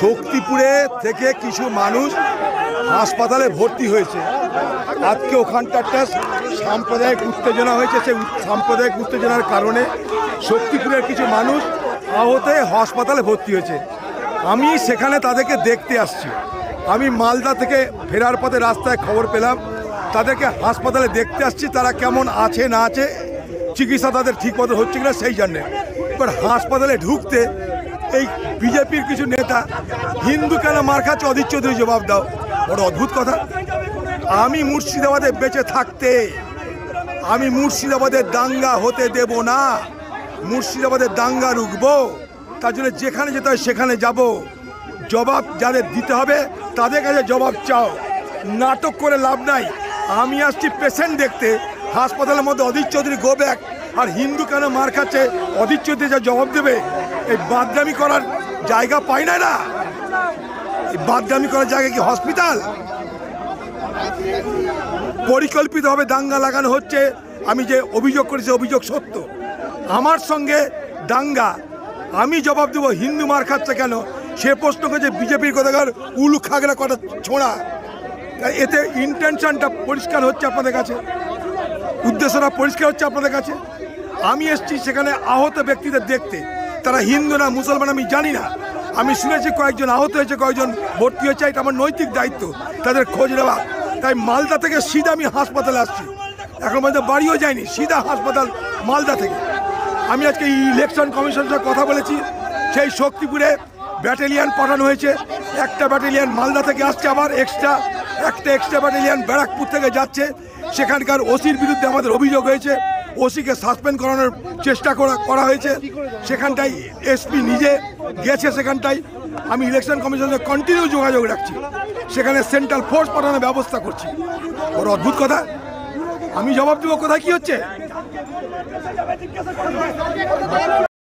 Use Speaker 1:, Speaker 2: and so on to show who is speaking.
Speaker 1: শক্তিপুরে থেকে কিছু মানুষ হাসপাতালে ভর্তি হয়েছে। আজকে ওখানটার একটা সাম্প্রদায়িক উত্তেজনা হয়েছে। সেই সাম্প্রদায়িক উত্তেজনার কারণে শক্তিপুরের কিছু মানুষ আহত হয়ে হাসপাতালে ভর্তি হয়েছে। আমি সেখানে তাদেরকে দেখতে আসছি। আমি মালদা থেকে ফেরার পথে রাস্তায় খবর পেলাম, তাদেরকে হাসপাতালে দেখতে আসছি, তারা কেমন আছে না আছে, চিকিৎসা তাদের ঠিক মতো হচ্ছে কিনা সেই জন্যে। এবার হাসপাতালে ঢুকতে এই বিজেপির কিছু নেতা হিন্দু কেন মার খাচ্ছে, অধীর চৌধুরী জবাব দাও। বড় অদ্ভুত কথা। আমি মুর্শিদাবাদে বেঁচে থাকতে আমি মুর্শিদাবাদের দাঙ্গা হতে দেব না। মুর্শিদাবাদের দাঙ্গা রুখবো, তার জন্য যেখানে যেতে হয় সেখানে যাব। জবাব যাদের দিতে হবে তাদের কাছে জবাব চাও, নাটক করে লাভ নাই। আমি আসছি পেশেন্ট দেখতে, হাসপাতালের মধ্যে অধীর চৌধুরী গো ব্যাক, আর হিন্দু কেন মার খাচ্ছে অধীর চৌধুরী যা জবাব দেবে। এই বাদদামি করার জায়গা পাই না। না, এই বাদদামি করার জায়গা কি হসপিটাল? পরিকল্পিতভাবে দাঙ্গা লাগানো হচ্ছে। আমি যে অভিযোগ করেছি অভিযোগ সত্য। আমার সঙ্গে দাঙ্গা, আমি জবাব দেবো হিন্দু মার খাচ্ছে কেন। সে প্রশ্ন করেছে বিজেপির কথাকার উলু খাগড়া কটা ছোঁড়া। এতে ইন্টেনশনটা পরিষ্কার হচ্ছে আপনাদের কাছে, উদ্দেশ্যটা পরিষ্কার হচ্ছে আপনাদের কাছে। আমি এসছি সেখানে আহত ব্যক্তিদের দেখতে। তারা হিন্দু না মুসলমান আমি জানি না। আমি শুনেছি কয়েকজন আহত হয়েছে, কয়েকজন ভর্তি হয়েছে। এটা আমার নৈতিক দায়িত্ব তাদের খোঁজ নেওয়া। তাই মালদা থেকে সিধা আমি হাসপাতালে আসছি। এখন পর্যন্ত বাড়িও যায়নি, সিধা হাসপাতাল মালদা থেকে। আমি আজকে ইলেকশন কমিশনের সাথে কথা বলেছি। সেই শক্তিপুরে ব্যাটালিয়ান পাঠানো হয়েছে। একটা ব্যাটালিয়ান মালদা থেকে আসছে, আবার একটা এক্সট্রা ব্যাটালিয়ান ব্যারাকপুর থেকে যাচ্ছে। সেখানকার ওসির বিরুদ্ধে আমাদের অভিযোগ হয়েছে, ওসিকে সাসপেন্ড করানোর চেষ্টা করা হয়েছে। সেখানটায় এসপি নিজে গেছে সেখানটায়। আমি ইলেকশন কমিশনের কন্টিনিউ যোগাযোগ রাখছি, সেখানে সেন্ট্রাল ফোর্স পাঠানোর ব্যবস্থা করছি। বড় অদ্ভুত কথা। আমি জবাব দেবো কোথায় কি হচ্ছে।